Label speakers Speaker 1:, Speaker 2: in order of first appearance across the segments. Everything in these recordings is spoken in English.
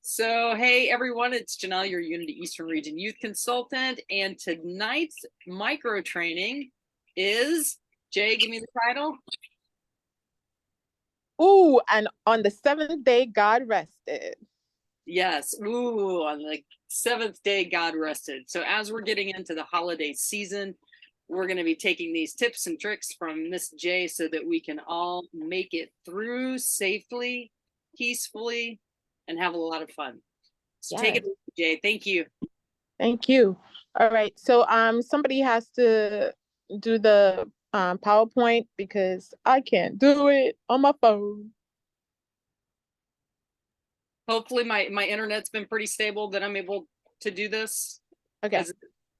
Speaker 1: So, hey everyone, it's Janelle, your Unity Eastern Region Youth Consultant, and tonight's micro training is, Jay, give me the title.
Speaker 2: Ooh, and on the seventh day, God rested.
Speaker 1: Yes, ooh, on the seventh day, God rested. So as we're getting into the holiday season, we're going to be taking these tips and tricks from Miss J so that we can all make it through safely, peacefully, and have a lot of fun. So take it, Jay. Thank you.
Speaker 2: Thank you. All right. So somebody has to do the PowerPoint because I can't do it on my phone.
Speaker 1: Hopefully my internet's been pretty stable that I'm able to do this.
Speaker 2: Okay.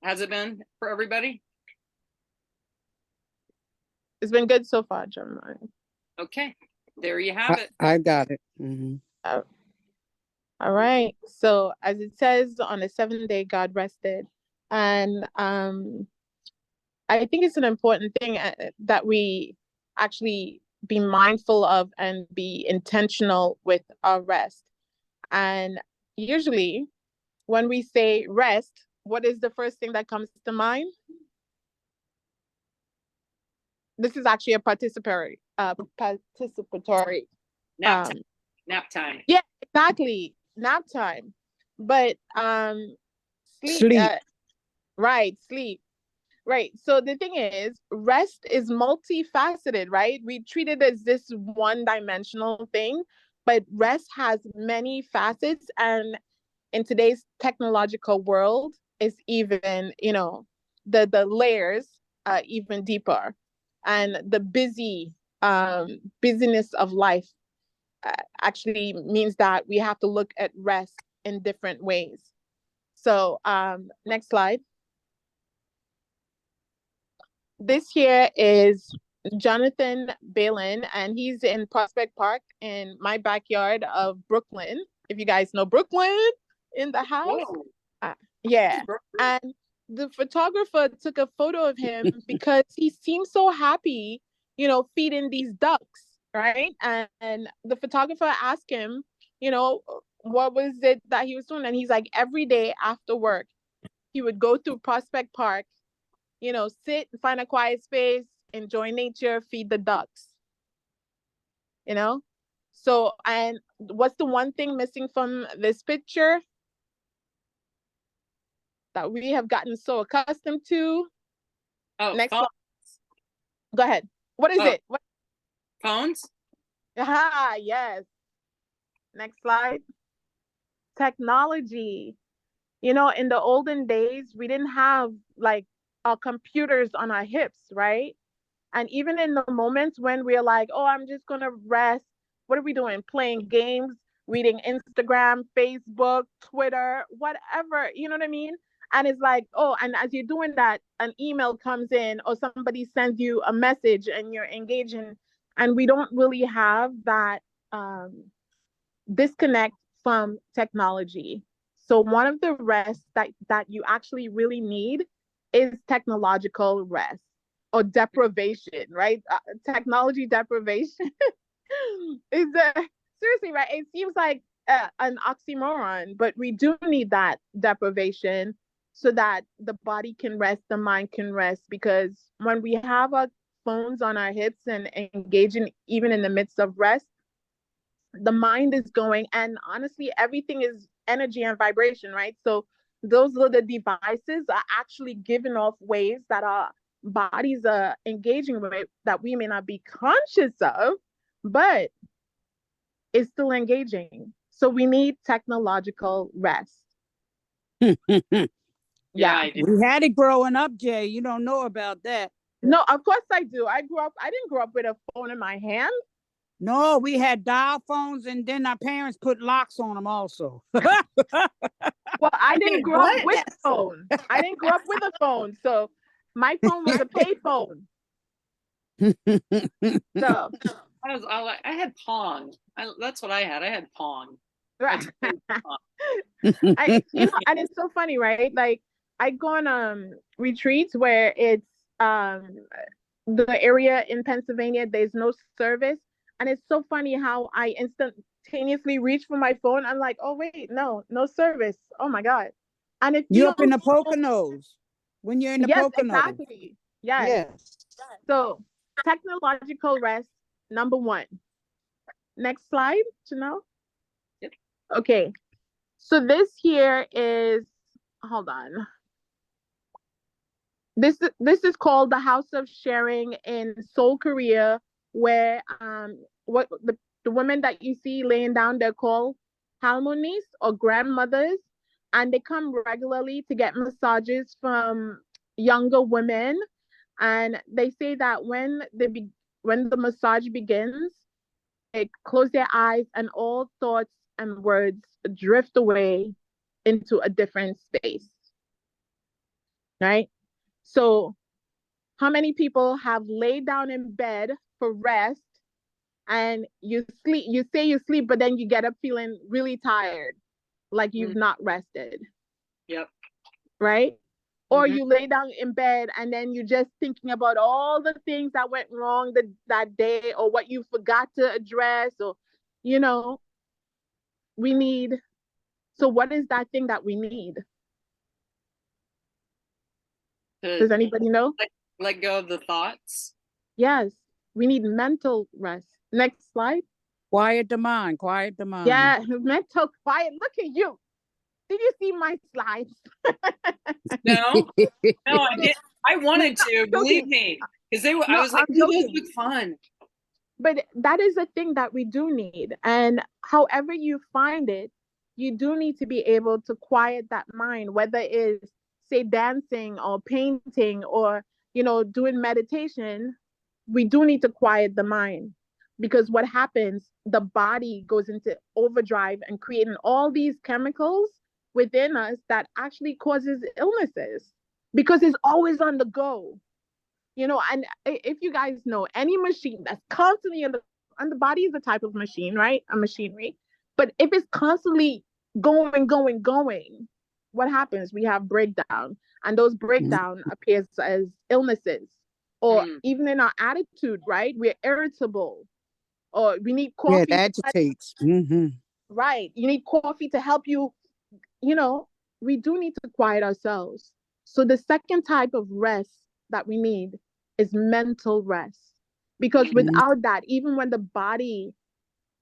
Speaker 1: Has it been for everybody?
Speaker 2: It's been good so far, Jeremiah.
Speaker 1: Okay. There you have it.
Speaker 3: I got it. Mm-hmm.
Speaker 2: All right. So as it says, on the seventh day, God rested. And I think it's an important thing that we actually be mindful of and be intentional with our rest. And usually when we say rest, what is the first thing that comes to mind? This is actually a participatory
Speaker 1: nap time. Nap time.
Speaker 2: Yeah, exactly. Nap time. But sleep. Right, sleep. Right. So the thing is, rest is multifaceted, right? We treat it as this one-dimensional thing, but rest has many facets. And in today's technological world, it's even, the layers even deeper. And the busyness of life actually means that we have to look at rest in different ways. So next slide. This here is Jonathan Balin, and he's in Prospect Park in my backyard of Brooklyn. If you guys know Brooklyn in the house. Yeah. And the photographer took a photo of him because he seems so happy, feeding these ducks, right? And the photographer asked him, what was it that he was doing? And he's like, every day after work, he would go through Prospect Park, sit, find a quiet space, enjoy nature, feed the ducks. So, and what's the one thing missing from this picture that we have gotten so accustomed to?
Speaker 1: Oh,
Speaker 2: next slide. Go ahead. What is it? What?
Speaker 1: Phones?
Speaker 2: Yes. Next slide. Technology. In the olden days, we didn't have like our computers on our hips, right? And even in the moments when we're like, oh, I'm just going to rest, what are we doing? Playing games, reading Instagram, Facebook, Twitter, whatever, you know what I mean? And it's like, oh, and as you're doing that, an email comes in or somebody sends you a message and you're engaging. And we don't really have that disconnect from technology. So one of the rests that you actually really need is technological rest or deprivation, right? Technology deprivation is seriously, right? It seems like an oxymoron, but we do need that deprivation so that the body can rest, the mind can rest, because when we have our phones on our hips and engaging even in the midst of rest, the mind is going, and honestly, everything is energy and vibration, right? So those little devices are actually giving off waves that our bodies are engaging with that we may not be conscious of, but it's still engaging. So we need technological rest.
Speaker 1: Yeah,
Speaker 3: we had it growing up, Jay. You don't know about that.
Speaker 2: No, of course I do. I didn't grow up with a phone in my hand.
Speaker 3: No, we had dial phones, and then our parents put locks on them also.
Speaker 2: Well, I didn't grow up with a phone. I didn't grow up with a phone. So my phone was a pay phone. So
Speaker 1: I had Pong. That's what I had. I had Pong.
Speaker 2: Right. And it's so funny, right? Like I go on retreats where it's the area in Pennsylvania, there's no service. And it's so funny how I simultaneously reach for my phone. I'm like, oh wait, no service. Oh my God. And if you
Speaker 3: You up in
Speaker 2: don't
Speaker 3: the
Speaker 2: know,
Speaker 3: Poconos. When you're in the
Speaker 2: yes,
Speaker 3: Poconos.
Speaker 2: exactly. Yes.
Speaker 3: Yes.
Speaker 2: So technological rest, number one. Next slide, Janelle.
Speaker 1: Yep.
Speaker 2: Okay. So this here is, hold on. This is called the House of Sharing in Seoul, Korea, where what the women that you see laying down, they're called halmonies or grandmothers, and they come regularly to get massages from younger women. And they say that when the massage begins, they close their eyes and all thoughts and words drift away into a different space, right? So how many people have laid down in bed for rest and you say you sleep, but then you get up feeling really tired, like you've not rested,
Speaker 1: Yep.
Speaker 2: right? Or
Speaker 1: Mhm.
Speaker 2: you lay down in bed and then you're just thinking about all the things that went wrong that day, or what you forgot to address, or, you know, we need. So what is that thing that we need?
Speaker 1: To
Speaker 2: Does anybody know?
Speaker 1: let go of the thoughts.
Speaker 2: Yes, we need mental rest. Next slide.
Speaker 3: Quiet the mind. Quiet the mind.
Speaker 2: Yeah, mental quiet. Look at you. Did you see my slides?
Speaker 1: No, no, I did. I
Speaker 2: No,
Speaker 1: wanted to,
Speaker 2: I'm
Speaker 1: believe
Speaker 2: joking.
Speaker 1: me, because I
Speaker 2: No,
Speaker 1: was like,
Speaker 2: I'm
Speaker 1: "Ooh, those
Speaker 2: joking.
Speaker 1: look fun."
Speaker 2: But that is a thing that we do need. And however you find it, you do need to be able to quiet that mind, whether it's, say, dancing or painting or, doing meditation. We do need to quiet the mind, because what happens, the body goes into overdrive and creating all these chemicals within us that actually causes illnesses, because it's always on the go. And if you guys know any machine that's constantly and the body is a type of machine, right? A machinery. But if it's constantly going, what happens? We have breakdown, and those breakdown appears as illnesses, or even in our attitude, right? We're irritable, or we need
Speaker 3: Yeah, it
Speaker 2: coffee.
Speaker 3: agitates. Mm-hmm.
Speaker 2: Right. You need coffee to help you, you know, we do need to quiet ourselves. So the second type of rest that we need is mental rest. Because without that, even when the body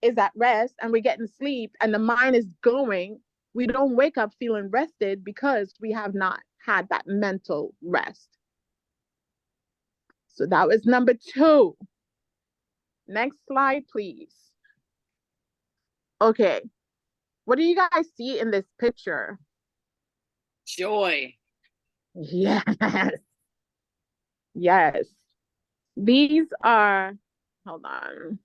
Speaker 2: is at rest and we're getting sleep and the mind is going, we don't wake up feeling rested, because we have not had that mental rest. So that was number two. Next slide, please. Okay. What do you guys see in this picture?
Speaker 1: Joy.
Speaker 2: Yes. Yes. These are, hold on.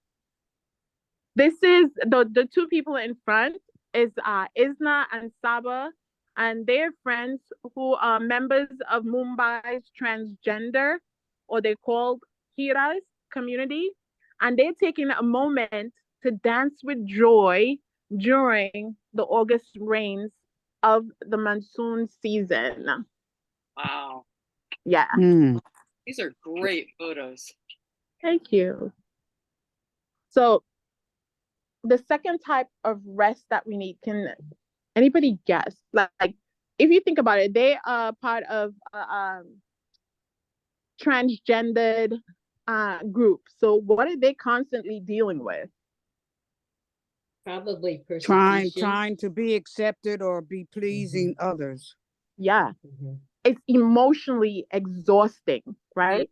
Speaker 2: This is the two people in front is Isna and Saba, and they're friends who are members of Mumbai's transgender, or they're called Hiras community, and they're taking a moment to dance with joy during the August rains of the monsoon season.
Speaker 1: Wow.
Speaker 2: Yeah.
Speaker 1: These are great photos.
Speaker 2: Thank you. So the second type of rest that we need, can anybody guess? Like, if you think about it, they are part of transgendered group. So what are they constantly dealing with?
Speaker 4: Probably persecution.
Speaker 3: Trying to be accepted or be pleasing others.
Speaker 2: Yeah. It's emotionally exhausting, right?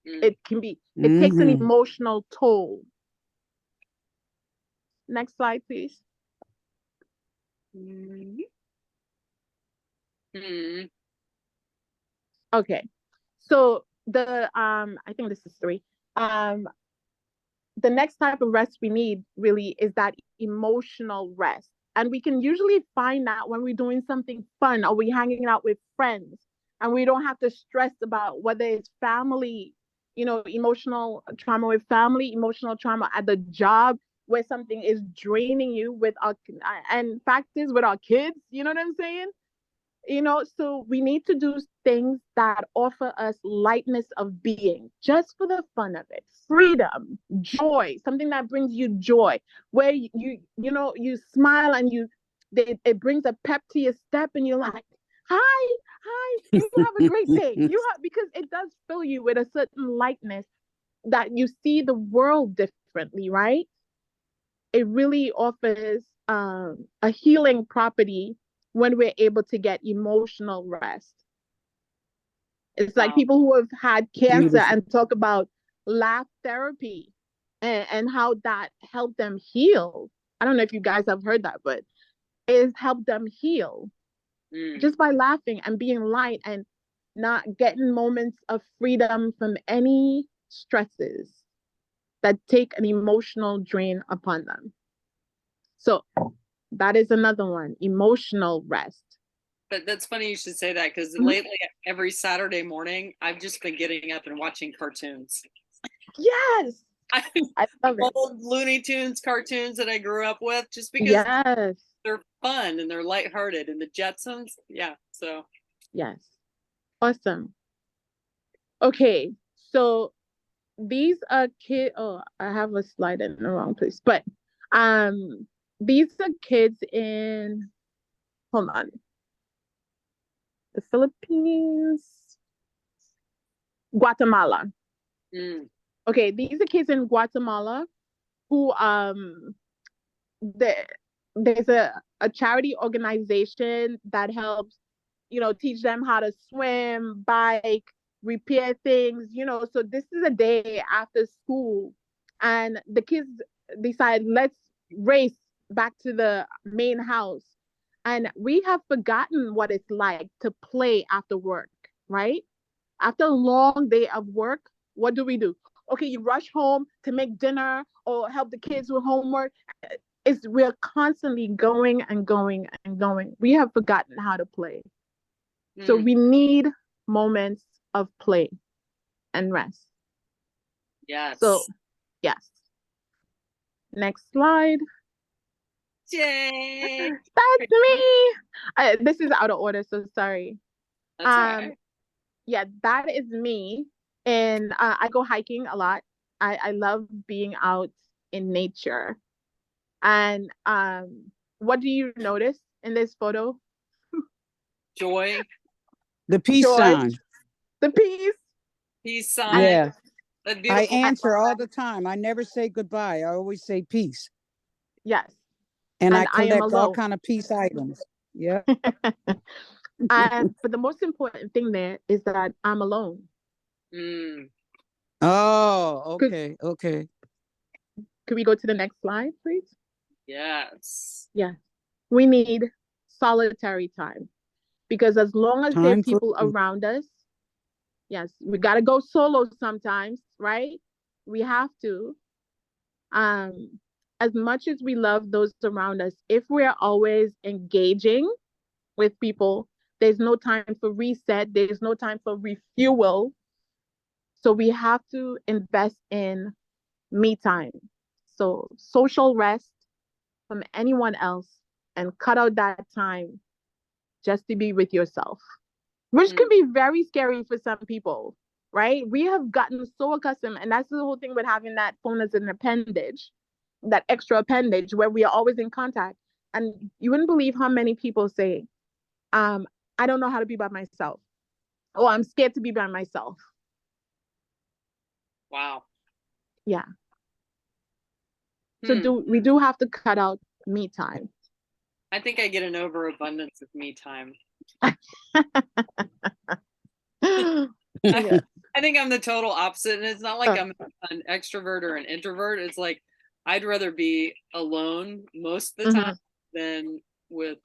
Speaker 2: It takes an emotional toll. Next slide, please. Okay. So I think this is three. The next type of rest we need really is that emotional rest. And we can usually find that when we're doing something fun, or we're hanging out with friends, and we don't have to stress about whether it's family, emotional trauma with family, emotional trauma at the job, where something is draining you with and fact is with our kids, you know what I'm saying? So we need to do things that offer us lightness of being, just for the fun of it. Freedom, joy, something that brings you joy, where you smile and it brings a pep to your step, and you're like, hi, you have a great day. Because it does fill you with a certain lightness that you see the world differently, right? It really offers a healing property when we're able to get emotional rest. It's like
Speaker 1: Wow.
Speaker 2: people who have had cancer
Speaker 3: Beautiful.
Speaker 2: and talk about laugh therapy and how that helped them heal. I don't know if you guys have heard that, but it's helped them heal just by laughing and being light and not getting moments of freedom from any stresses that take an emotional drain upon them. So that is another one, emotional rest.
Speaker 1: But that's funny you should say that, because
Speaker 2: Mhm.
Speaker 1: lately, every Saturday morning, I've just been getting up and watching cartoons.
Speaker 2: Yes, I love it.
Speaker 1: Old Looney Tunes cartoons that I grew up with, just because
Speaker 2: Yes,
Speaker 1: they're fun and they're lighthearted. And the Jetsons, yeah. So
Speaker 2: yes. Awesome. Okay, so these are kids. Oh, I have a slide in the wrong place. But these are kids in, hold on, the Philippines, Guatemala.
Speaker 1: mm,
Speaker 2: Okay, these are kids in Guatemala who the, there's a charity organization that helps, teach them how to swim, bike, repair things, So this is a day after school, and the kids decide, let's race back to the main house. And we have forgotten what it's like to play after work, right? After a long day of work, what do we do? Okay, you rush home to make dinner or help the kids with homework. We're constantly going and going and going. We have forgotten how to play. So we need moments of play and rest.
Speaker 1: yes.
Speaker 2: So, yes. Next slide.
Speaker 1: Yay.
Speaker 2: That's me. This is out of order, so sorry.
Speaker 1: That's all right.
Speaker 2: Yeah, that is me. And I go hiking a lot. I love being out in nature. And what do you notice in this photo?
Speaker 1: Joy,
Speaker 3: The peace
Speaker 2: Joy,
Speaker 3: sign.
Speaker 2: the peace.
Speaker 1: peace sign,
Speaker 3: Yeah.
Speaker 1: that
Speaker 3: I
Speaker 1: beautiful.
Speaker 3: answer all the time. I never say goodbye. I always say peace.
Speaker 2: Yes.
Speaker 3: And I
Speaker 2: And I am
Speaker 3: collect all
Speaker 2: alone.
Speaker 3: kind of peace items. Yeah.
Speaker 2: But the most important thing there is that I'm alone.
Speaker 1: Mm,
Speaker 3: Oh, okay. Okay.
Speaker 2: Could we go to the next slide, please?
Speaker 1: yes.
Speaker 2: Yeah. We need solitary time, because as long as there are
Speaker 3: Time for
Speaker 2: people around us, yes, we got to go solo sometimes, right? We have to. Um, as much as we love those around us, if we're always engaging with people, there's no time for reset, there's no time for refuel. So we have to invest in me time. So social rest from anyone else, and cut out that time just to be with yourself, which can be very scary for some people, right? We have gotten so accustomed, and that's the whole thing with having that phone as an appendage, that extra appendage where we are always in contact. And you wouldn't believe how many people say, I don't know how to be by myself. Oh, I'm scared to be by myself.
Speaker 1: Wow.
Speaker 2: Yeah. So we do have to cut out me time.
Speaker 1: I think I get an overabundance of me time.
Speaker 2: Yeah.
Speaker 1: I think I'm the total opposite, and it's not like I'm an extrovert or an introvert. It's like I'd rather be alone most of the time than with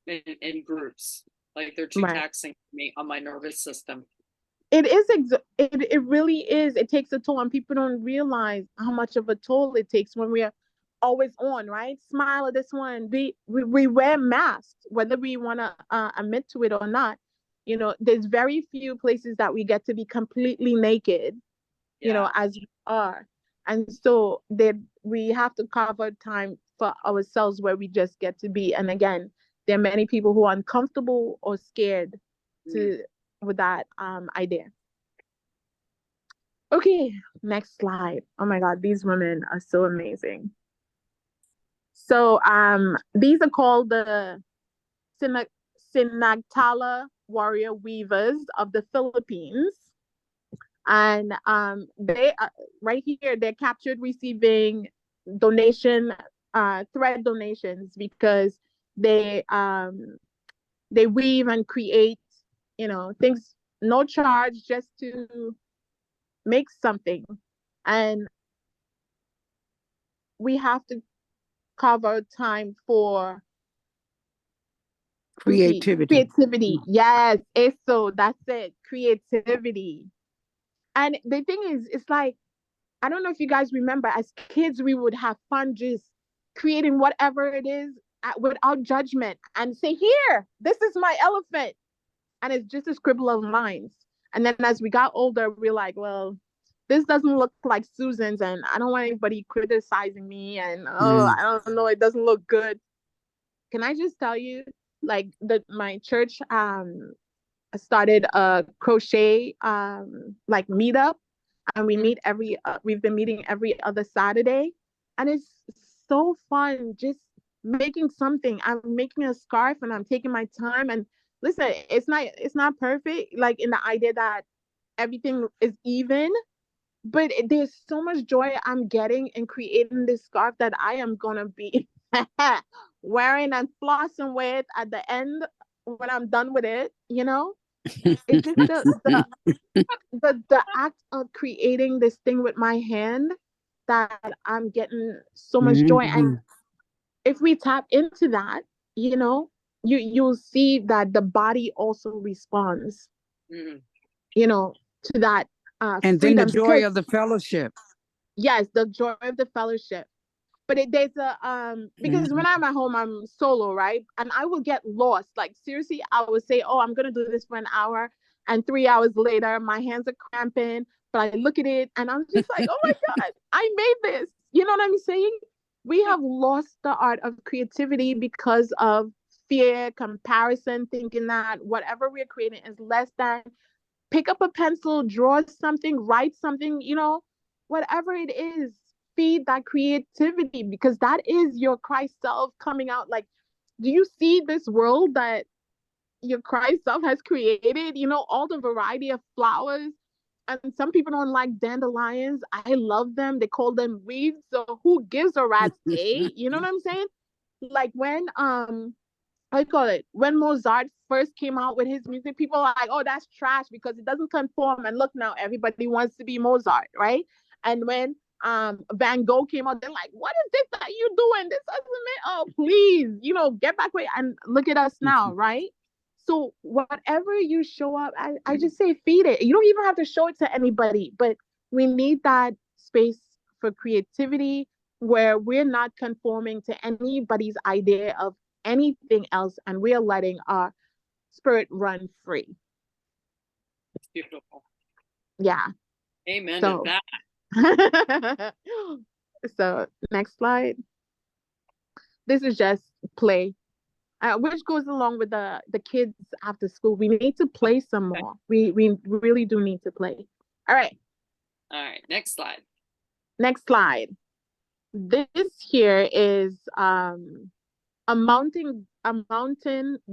Speaker 1: in groups. Like they're too
Speaker 2: Right.
Speaker 1: taxing for me on my nervous system.
Speaker 2: It is it really is. It takes a toll, and people don't realize how much of a toll it takes when we're always on, right? Smile at this one. We wear masks, whether we want to admit to it or not. There's very few places that we get to be completely naked,
Speaker 1: Yeah.
Speaker 2: as we are. And so that we have to carve out time for ourselves where we just get to be. And again, there are many people who are uncomfortable or scared with that idea. Okay, next slide. Oh my God, these women are so amazing. So these are called the Sinagtala warrior weavers of the Philippines. And they right here, they're captured receiving thread donations because they weave and create, things, no charge, just to make something. And we have to carve out time for creativity. Yes, eso, that's it, creativity. And the thing is, it's like, I don't know if you guys remember, as kids, we would have fun just creating whatever it is without judgment and say, here, this is my elephant. And it's just a scribble of lines. And then as we got older, we're like, well, this doesn't look like Susan's, and I don't want anybody criticizing me. And I don't know, it doesn't look good. Can I just tell you, like, my church started a crochet like meetup, and we've been meeting every other Saturday, and it's so fun just making something. I'm making a scarf and I'm taking my time. And listen, it's not perfect, like in the idea that everything is even, but there's so much joy I'm getting in creating this scarf that I am gonna be wearing and flossing with at the end when I'm done with it. It's just the act of creating this thing with my hand that I'm getting so much joy. And if we tap into that, you'll see that the body also responds, to that
Speaker 3: and
Speaker 2: freedom.
Speaker 3: then the joy of the fellowship.
Speaker 2: Yes, the joy of the fellowship. But there's a because when I'm at home, I'm solo, right? And I will get lost. Like, seriously, I would say, oh, I'm gonna do this for an hour, and 3 hours later my hands are cramping, but I look at it and I'm just like, oh my God, I made this. You know what I'm saying? We have lost the art of creativity because of fear, comparison, thinking that whatever we're creating is less than. Pick up a pencil, draw something, write something, whatever it is, feed that creativity, because that is your Christ self coming out. Like, do you see this world that your Christ self has created? All the variety of flowers. And some people don't like dandelions. I love them. They call them weeds. So who gives a rat's a? You know what I'm saying? Like when I call it, when Mozart first came out with his music, people are like, oh, that's trash because it doesn't conform. And look, now everybody wants to be Mozart, right? And when Van Gogh came out, they're like, what is this that you're doing? This doesn't make, oh, please, get back away. And look at us now, right? So whatever you show up, I just say feed it. You don't even have to show it to anybody, but we need that space for creativity where we're not conforming to anybody's idea of anything else, and we are letting our spirit run free.
Speaker 1: Beautiful.
Speaker 2: Yeah.
Speaker 1: Amen to that.
Speaker 2: So next slide. This is just play, which goes along with the kids after school. We need to play some more. We really do need to play. All right.
Speaker 1: Next slide.
Speaker 2: Next slide. This here is a mountain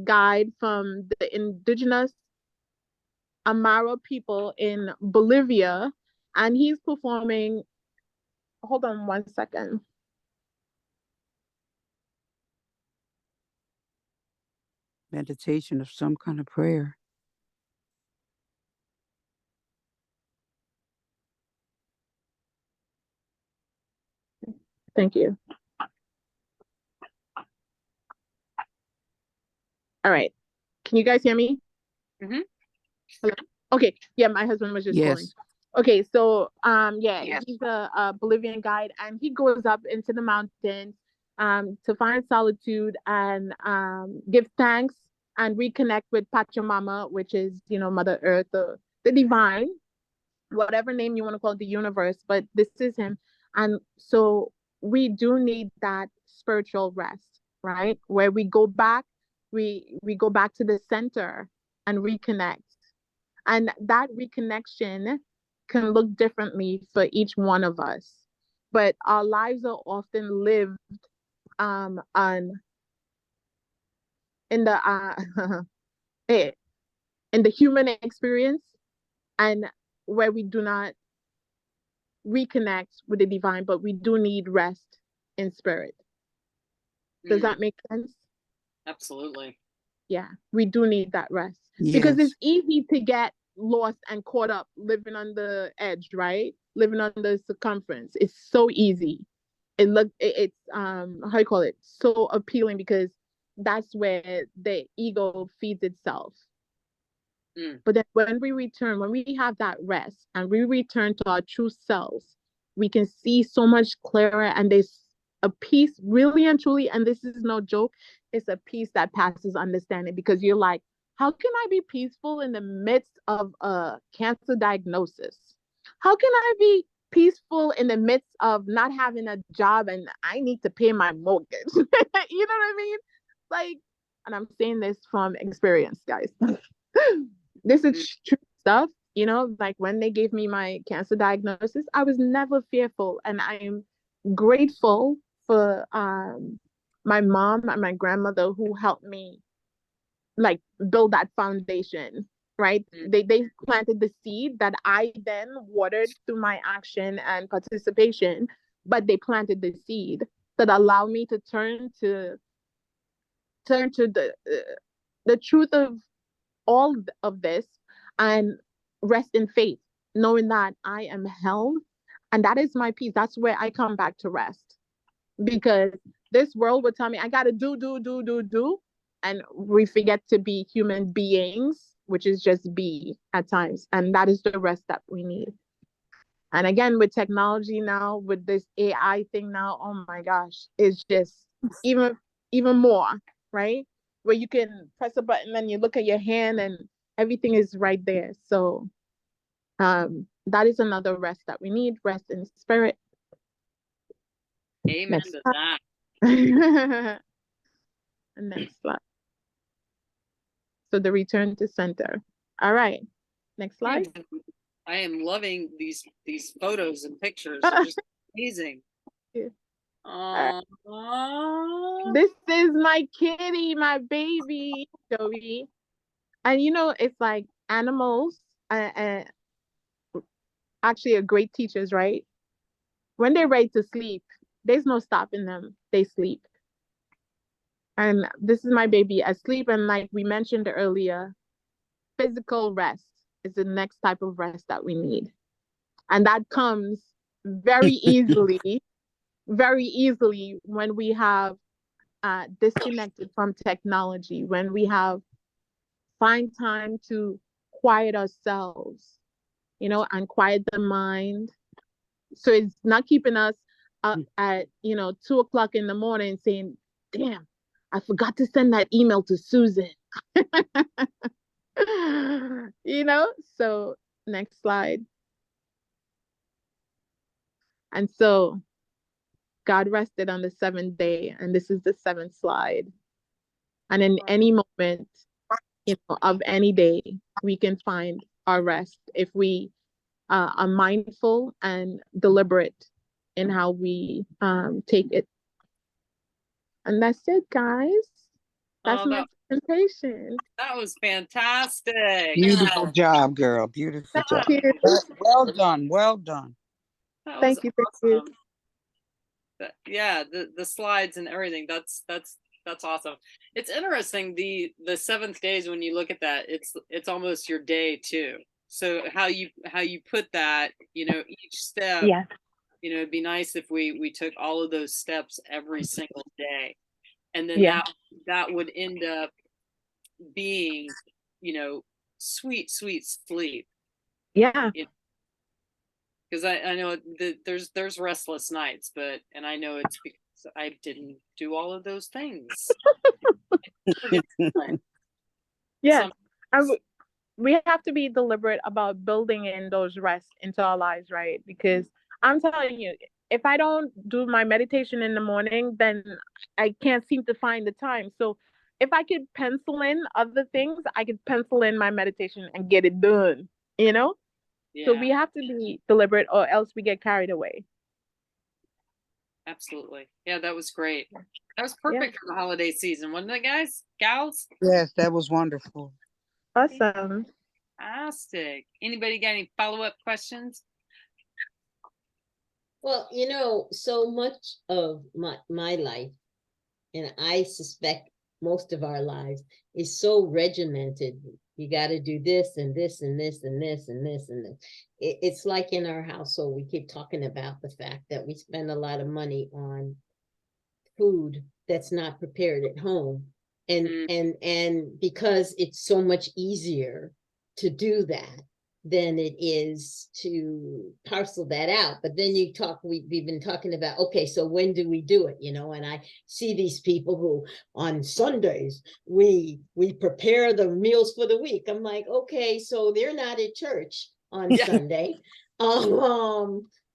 Speaker 2: guide from the indigenous Amara people in Bolivia, and he's performing. Hold on 1 second.
Speaker 3: Meditation of some kind of prayer.
Speaker 2: Thank you. All right. Can you guys hear me?
Speaker 1: Mm-hmm.
Speaker 2: Hello? Okay. Yeah, my husband was just calling. Okay, so he's a Bolivian guide, and he goes up into the mountains to find solitude and give thanks and reconnect with Pachamama, which is, Mother Earth, the divine, whatever name you want to call it, the universe, but this is him. And so we do need that spiritual rest, right? Where we go back we go back to the center and reconnect. And that reconnection can look differently for each one of us. But our lives are often lived on in the eh, in the human experience, and where we do not reconnect with the divine, but we do need rest in spirit. Does that make sense?
Speaker 1: Absolutely.
Speaker 2: Yeah, we do need that rest because
Speaker 3: Yes.
Speaker 2: it's easy to get lost and caught up living on the edge, right? Living on the circumference. It's so easy. It's how you call it? So appealing because that's where the ego feeds itself. But then when we return, when we have that rest and we return to our true selves, we can see so much clearer, and there's a peace, really and truly, and this is no joke, it's a peace that passes understanding, because you're like, how can I be peaceful in the midst of a cancer diagnosis? How can I be peaceful in the midst of not having a job and I need to pay my mortgage? You know what I mean? Like, and I'm saying this from experience, guys. This is true stuff, like when they gave me my cancer diagnosis, I was never fearful. And I am grateful for my mom and my grandmother who helped me like build that foundation, right? They planted the seed that I then watered through my action and participation, but they planted the seed that allowed me to turn to the truth of all of this and rest in faith, knowing that I am held, and that is my peace. That's where I come back to rest, because this world would tell me I gotta do, and we forget to be human beings, which is just be at times, and that is the rest that we need. And again, with technology now, with this AI thing now, oh my gosh, it's just even more, right? Where you can press a button and you look at your hand and everything is right there. So that is another rest that we need, rest in spirit.
Speaker 1: Amen
Speaker 2: Next
Speaker 1: to
Speaker 2: slide.
Speaker 1: that.
Speaker 2: Next slide. So the return to center. All right. Next slide.
Speaker 1: I am loving these photos and pictures. They're just amazing.
Speaker 2: Yeah.
Speaker 1: Aww.
Speaker 2: This is my kitty, my baby, Joey. And it's like animals actually are great teachers, right? When they're ready to sleep, there's no stopping them. They sleep. And this is my baby asleep. And like we mentioned earlier, physical rest is the next type of rest that we need. And that comes very easily, very easily when we have disconnected from technology, when we have find time to quiet ourselves, and quiet the mind. So it's not keeping us up at 2 o'clock in the morning saying, damn, I forgot to send that email to Susan. So next slide. And so God rested on the seventh day, and this is the seventh slide. And in any moment, of any day, we can find our rest if we are mindful and deliberate in how we take it. And that's it, guys. That's my presentation.
Speaker 1: That was fantastic.
Speaker 3: Beautiful job, girl. Beautiful job.
Speaker 2: Thank you.
Speaker 3: Well done. Well done.
Speaker 2: Thank you.
Speaker 1: Awesome. Yeah, the slides and everything. That's awesome. It's interesting. The seventh days, when you look at that, it's almost your day too. So how you put that, each step.
Speaker 2: Yeah.
Speaker 1: It'd be nice if we took all of those steps every single day, and then that would end up being, sweet sleep.
Speaker 2: Yeah.
Speaker 1: Because I know that there's restless nights, and I know it's because I didn't do all of those things.
Speaker 2: Yeah. We have to be deliberate about building in those rests into our lives, right? Because I'm telling you, if I don't do my meditation in the morning, then I can't seem to find the time. So if I could pencil in other things, I could pencil in my meditation and get it done, you know? So we
Speaker 1: Yeah,
Speaker 2: have to be deliberate or else we get carried away.
Speaker 1: absolutely. Yeah, that was great. That was
Speaker 2: Yeah.
Speaker 1: perfect for the holiday season, wasn't it, guys? Gals?
Speaker 3: Yes, that was wonderful.
Speaker 2: Awesome.
Speaker 1: Fantastic. Anybody got any follow-up questions?
Speaker 4: Well, you know, so much of my life, and I suspect most of our lives, is so regimented. You got to do this and this and this and this and this and this. It's like in our household, we keep talking about the fact that we spend a lot of money on food that's not prepared at home, and because it's so much easier to do that than it is to parcel that out. But then we've been talking about, okay, so when do we do it, you know? And I see these people who on Sundays we prepare the meals for the week. I'm like, okay, so they're not at church on Sunday.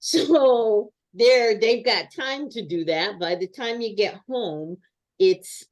Speaker 4: So they've got time to do that. By the time you get home, it's